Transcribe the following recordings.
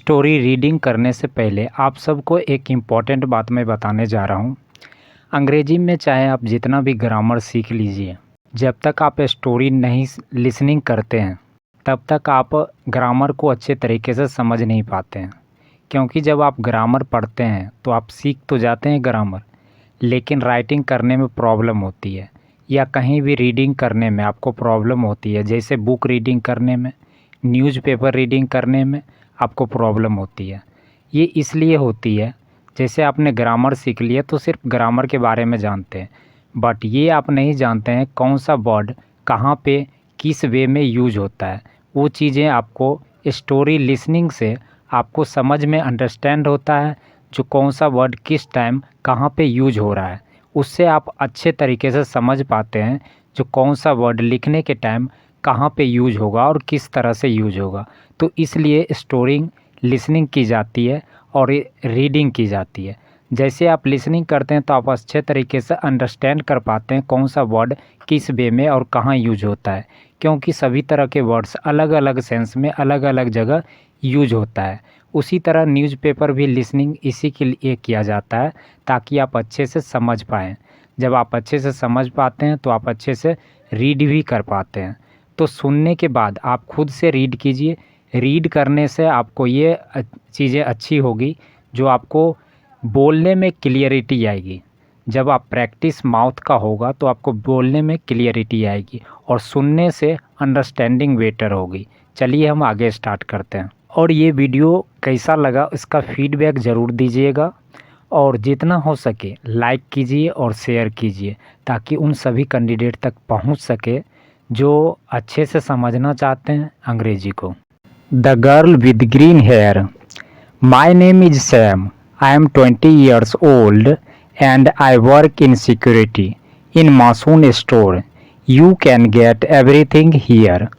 Story reading करने से पहले आप सबको एक इम्पॉर्टेंट बात मैं बताने जा रहा हूँ। अंग्रेजी में चाहे आप जितना भी ग्रामर सीख लीजिए, जब तक आप स्टोरी नहीं लिसनिंग करते हैं तब तक आप ग्रामर को अच्छे तरीके से समझ नहीं पाते हैं। क्योंकि जब आप ग्रामर पढ़ते हैं तो आप सीख तो जाते हैं ग्रामर, लेकिन राइटिंग करने में प्रॉब्लम होती है या कहीं भी रीडिंग करने में आपको प्रॉब्लम होती है। जैसे बुक रीडिंग करने में, न्यूज़पेपर रीडिंग करने में आपको प्रॉब्लम होती है। ये इसलिए होती है, जैसे आपने ग्रामर सीख लिया तो सिर्फ ग्रामर के बारे में जानते हैं, बट ये आप नहीं जानते हैं कौन सा वर्ड कहाँ पे किस वे में यूज होता है। वो चीज़ें आपको स्टोरी लिसनिंग से आपको समझ में अंडरस्टैंड होता है, जो कौन सा वर्ड किस टाइम कहाँ पे यूज हो रहा है। उससे आप अच्छे तरीके से समझ पाते हैं जो कौन सा वर्ड लिखने के टाइम कहाँ पे यूज होगा और किस तरह से यूज होगा। तो इसलिए स्टोरी लिसनिंग की जाती है और रीडिंग की जाती है। जैसे आप लिसनिंग करते हैं तो आप अच्छे तरीके से अंडरस्टैंड कर पाते हैं कौन सा वर्ड किस वे में और कहाँ यूज होता है, क्योंकि सभी तरह के वर्ड्स अलग अलग सेंस में अलग अलग जगह यूज होता है। उसी तरह न्यूज़पेपर भी लिसनिंग इसी के लिए किया जाता है ताकि आप अच्छे से समझ पाएँ। जब आप अच्छे से समझ पाते हैं तो आप अच्छे से रीड भी कर पाते हैं। तो सुनने के बाद आप खुद से रीड कीजिए। रीड करने से आपको ये चीज़ें अच्छी होगी, जो आपको बोलने में क्लियरिटी आएगी। जब आप प्रैक्टिस माउथ का होगा तो आपको बोलने में क्लियरिटी आएगी और सुनने से अंडरस्टैंडिंग बेटर होगी। चलिए हम आगे स्टार्ट करते हैं। और ये वीडियो कैसा लगा इसका फीडबैक ज़रूर दीजिएगा, और जितना हो सके लाइक कीजिए और शेयर कीजिए ताकि उन सभी कैंडिडेट तक पहुंच सके जो अच्छे से समझना चाहते हैं अंग्रेजी को। The girl with green hair. My name is Sam. I am 20 years old and I work in security in Masoon store. You can get everything here: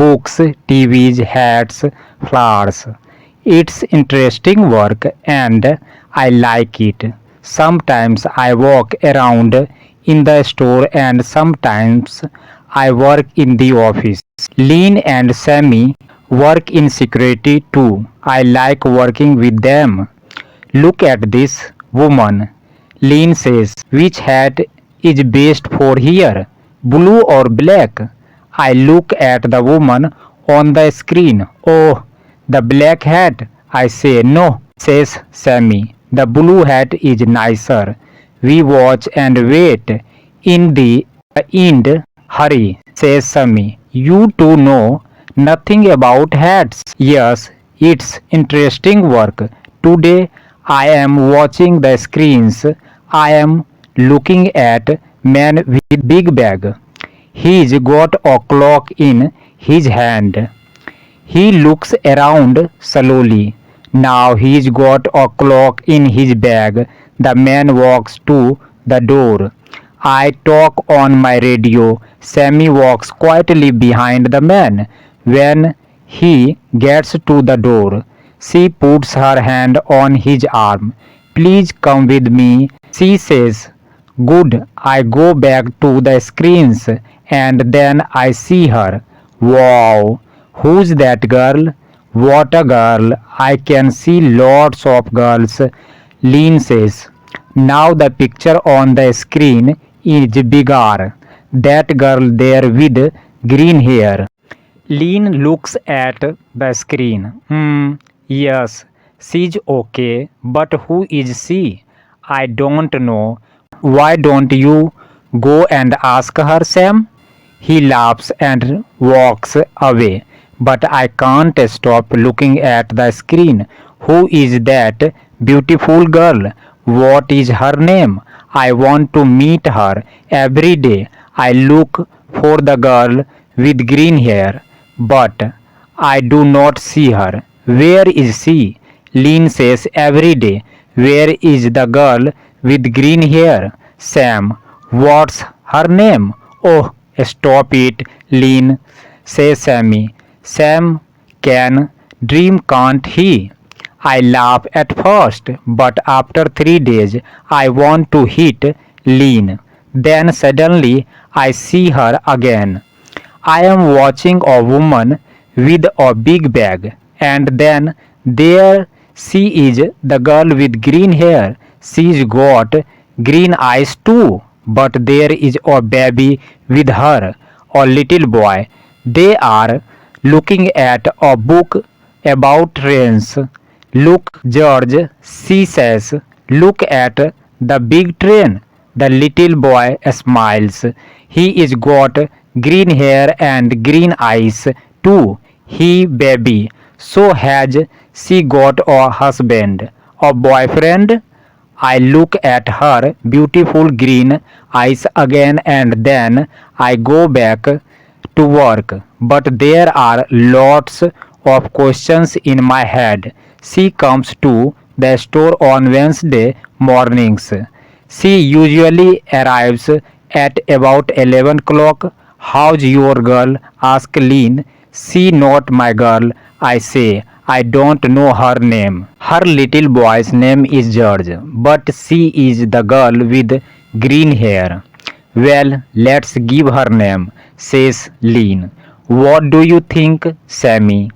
books, TVs, hats, flowers. It's interesting work and I like it. Sometimes I walk around in the store and sometimes I work in the office. Lynn and Sammy work in security too. I like working with them. Look at this woman. Lynn says, which hat is best for here, blue or black? I look at the woman on the screen. Oh, the black hat. I say, no, says Sammy. The blue hat is nicer. We watch and wait in the end. Hurry, says Sammy. You two know nothing about hats. Yes, it's interesting work. Today I am watching the screens. I am looking at man with big bag. He's got a clock in his hand. He looks around slowly. Now he's got a clock in his bag. The man walks to the door. I talk on my radio. Sammy walks quietly behind the man. When he gets to the door, she puts her hand on his arm. Please come with me, she says. Good. I go back to the screens and then I see her. Wow, who's that girl? What a girl. I can see lots of girls, Lynn says. Now the picture on the screen is bigger. That girl there with green hair. Lynn looks at the screen. Yes, she's okay, but who is she? I don't know. Why don't you go and ask her, Sam? He laughs and walks away, but I can't stop looking at the screen. Who is that beautiful girl? What is her name? I want to meet her every day. I look for the girl with green hair, but I do not see her. Where is she? Lynn says every day. Where is the girl with green hair? Sam. What's her name? Oh, stop it, Lynn, says Sammy. Sam can dream, can't he? I laugh at first, but after 3 days I want to hit Lynn. Then suddenly I see her again. I am watching a woman with a big bag, and then There she is, the girl with green hair. She's got green eyes too. But there is a baby with her, a little boy. They are looking at a book about trains. Look, George, she says, look at the big train. The little boy smiles. He is got green hair and green eyes too. He baby. So has she got a husband, a boyfriend? I look at her beautiful green eyes again and then I go back to work. But there are lots of questions in my head. She comes to the store on Wednesday mornings. She usually arrives at about 11 o'clock. How's your girl? Asks Lynn. She not my girl, I say. I don't know her name. Her little boy's name is George, but she is the girl with green hair. Well, let's give her name, says Lynn. What do you think, Sammy?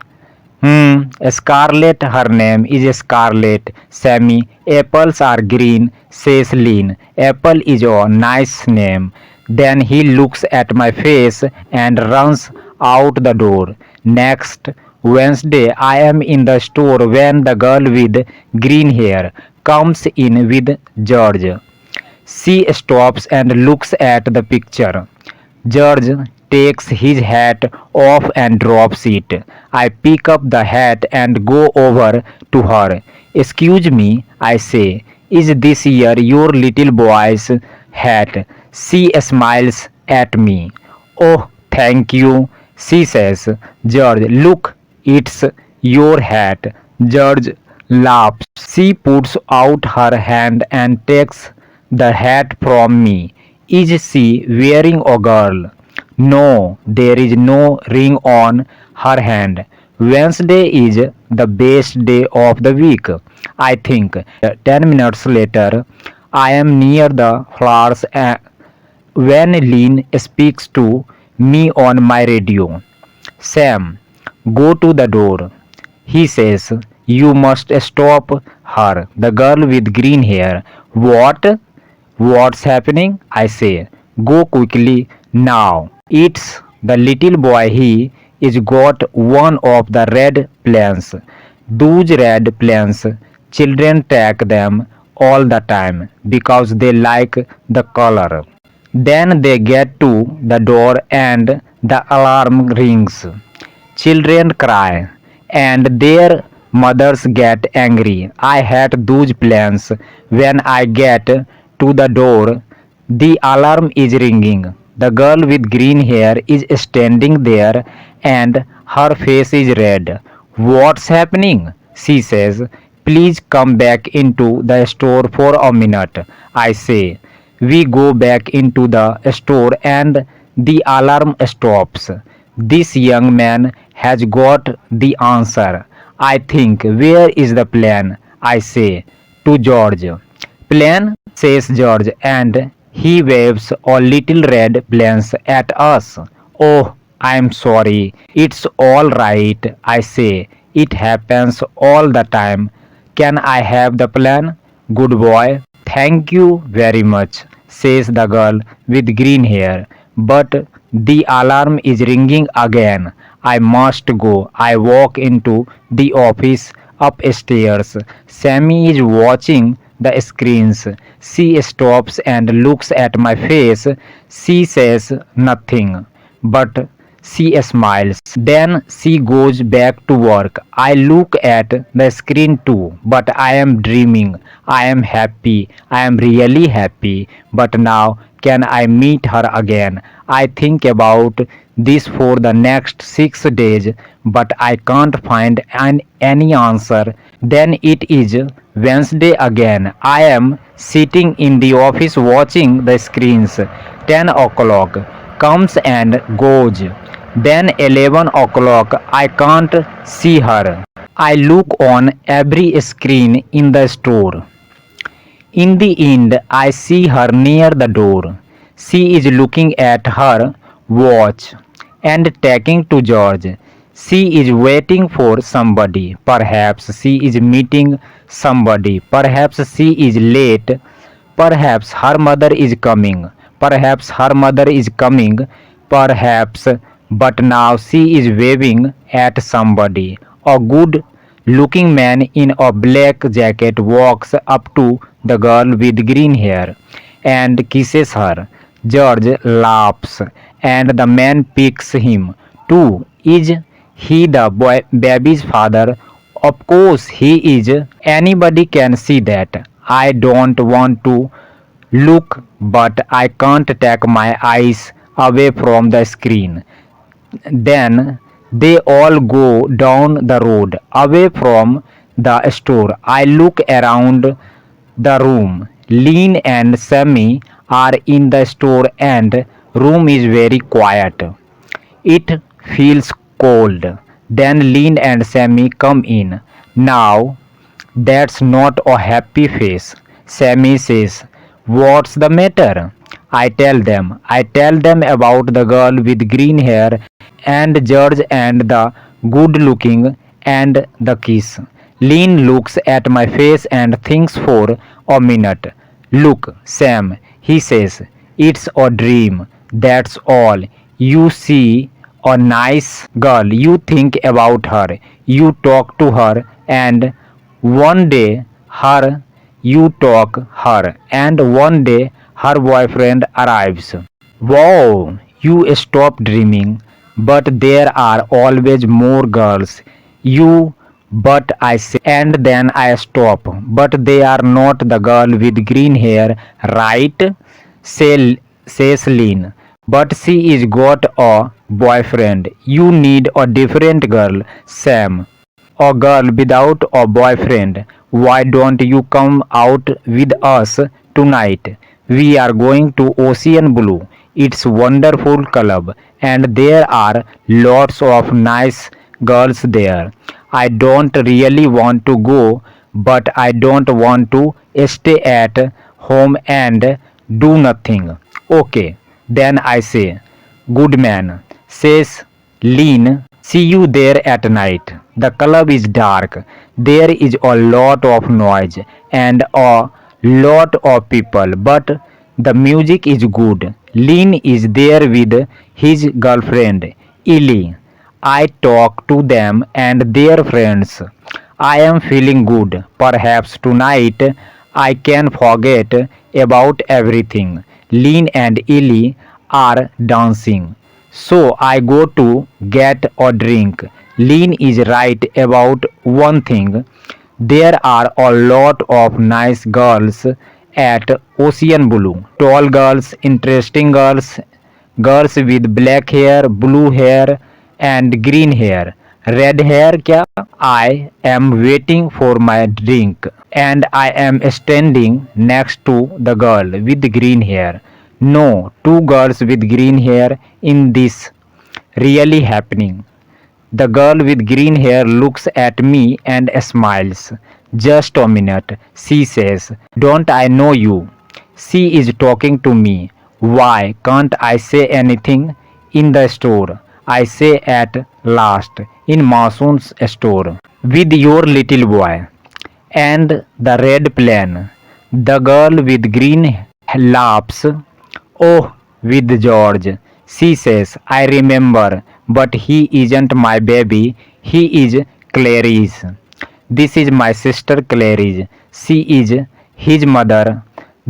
Scarlet, her name is Scarlet. Sammy, apples are green, says Lynn. Apple is a nice name. Then he looks at my face and runs out the door. Next Wednesday, I am in the store when the girl with green hair comes in with George. She stops and looks at the picture. George takes his hat off and drops it. I pick up the hat and go over to her. Excuse me, I say. Is this year your little boy's hat? She smiles at me. Oh, thank you, she says. George, look, it's your hat. George laughs. She puts out her hand and takes the hat from me. Is she wearing a girl? No, there is no ring on her hand. Wednesday is the best day of the week, I think. 10 minutes later, I am near the flowers when Lynn speaks to me on my radio. Sam, go to the door. He says, you must stop her, the girl with green hair. What? What's happening? I say. Go quickly now. It's the little boy. He is got one of the red planes. Those red planes, children take them all the time because they like the color. Then they get to the door and the alarm rings. Children cry and their mothers get angry. I hate those plans. When I get to the door, the alarm is ringing. The girl with green hair is standing there and her face is red. What's happening? She says. Please come back into the store for a minute, I say. We go back into the store and the alarm stops. This young man has got the answer. I think. Where is the plan? I say to George. Plan, says George, and he waves a little red plans at us. Oh, I'm sorry. It's all right, I say. It happens all the time. Can I have the plan? Good boy. Thank you very much, says the girl with green hair. But the alarm is ringing again. I must go. I walk into the office upstairs. Sammy is watching the screens. She stops and looks at my face. She says nothing, but she smiles. Then she goes back to work. I look at the screen too, but I am dreaming. I am happy. I am really happy. But now, can I meet her again? I think about this for the next 6 days, but I can't find any answer. Then it is Wednesday again. I am sitting in the office watching the screens. 10 o'clock comes and goes. Then 11 o'clock, I can't see her. I look on every screen in the store. In the end, I see her near the door. She is looking at her watch and talking to George. She is waiting for somebody. Perhaps she is meeting somebody. Perhaps she is late. Perhaps her mother is coming. Perhaps her mother is coming. Perhaps, but now she is waving at somebody. A good looking man in a black jacket walks up to the girl with green hair and kisses her. George laughs and the man picks him too. Is he the baby's father? Of course he is. Anybody can see that. I don't want to look, but I can't take my eyes away from the screen. Then they all go down the road away from the store. I look around the room. Lynn and Sammy are in the store and room is very quiet. It feels cold. Then Lynn and Sammy come in. Now that's not a happy face. Sammy says, "What's the matter?" I tell them about the girl with green hair and George and the good looking and the kiss. Lynn looks at my face and thinks for a minute. "Look, Sam," he says, "it's a dream. That's all. You see a nice girl, you think about her, you talk to her, and one day her you talk her, and one day her boyfriend arrives. Wow, you stop dreaming. But there are always more girls. You but I say, and then I stop. But they are not the girl with green hair, right? Says Lynn. But she is got a boyfriend. You need a different girl, Sam. A girl without a boyfriend. Why don't you come out with us tonight? We are going to Ocean Blue. It's wonderful club and there are lots of nice girls there. I don't really want to go, but I don't want to stay at home and do nothing. Okay, then I say, "Good man," says Lean. "See you there at night." The club is dark. There is a lot of noise and a lot of people, but the music is good. Lean is there with his girlfriend, Ellie. I talk to them and their friends. I am feeling good. Perhaps tonight I can forget about everything. Lean and Ellie are dancing. So I go to get a drink. Lean is right about one thing. There are a lot of nice girls at Ocean Blue. Tall girls, interesting girls, girls with black hair, blue hair and green hair. Red hair kya? I am waiting for my drink and I am standing next to the girl with green hair. No, two girls with green hair in this really happening. The girl with green hair looks at me and smiles. "Just a minute," she says. "Don't I know you?" She is talking to me. Why can't I say anything? "In the store," I say at last. "In Masoon's store. With your little boy." "And the red plane." The girl with green laughs. "Oh, with George," she says. "I remember, but he isn't my baby. He is Clary's. This is my sister Clary's. She is his mother."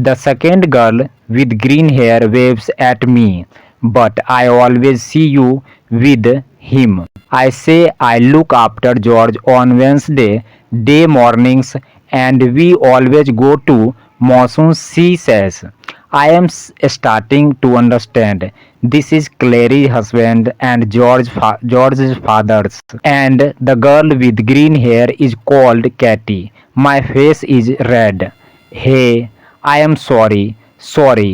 The second girl with green hair waves at me. "But I always see you with him." I say I look after George on Wednesday day mornings and we always go to Monsoon. She says. I am starting to understand. This is Clary's husband and George's father's. And the girl with green hair is called Katie. My face is red. "Hey, I am sorry. Sorry,"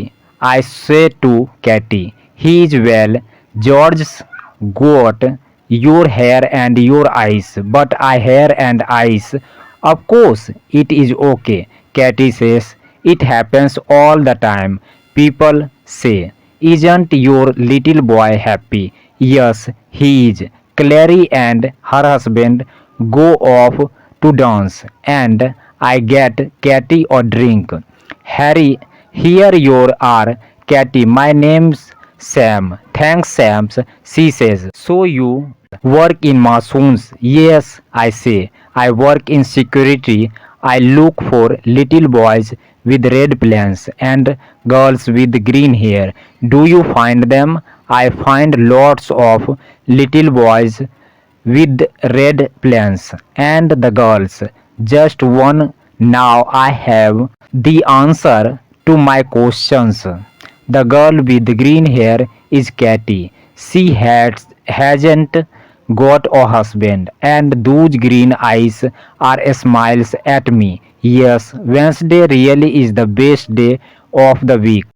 I say to Katie. "He is well. George's got your hair and your eyes, but I hair and eyes." "Of course, it is okay," Katie says. "It happens all the time. People say, 'Isn't your little boy happy?'" "Yes, he is," Clary and her husband go off to dance, and I get Katy a drink. Harry, here you are, Katy. My name's Sam. Thanks, Sam. She says. So you work in machines? Yes, I say. I work in security. I look for little boys with red plans and girls with green hair. Do you find them? I find lots of little boys with red plans and the girls. Just one. Now I have the answer to my questions. The girl with green hair is Katy. Hasn't got a husband, and those green eyes are smiles at me. Yes, Wednesday really is the best day of the week.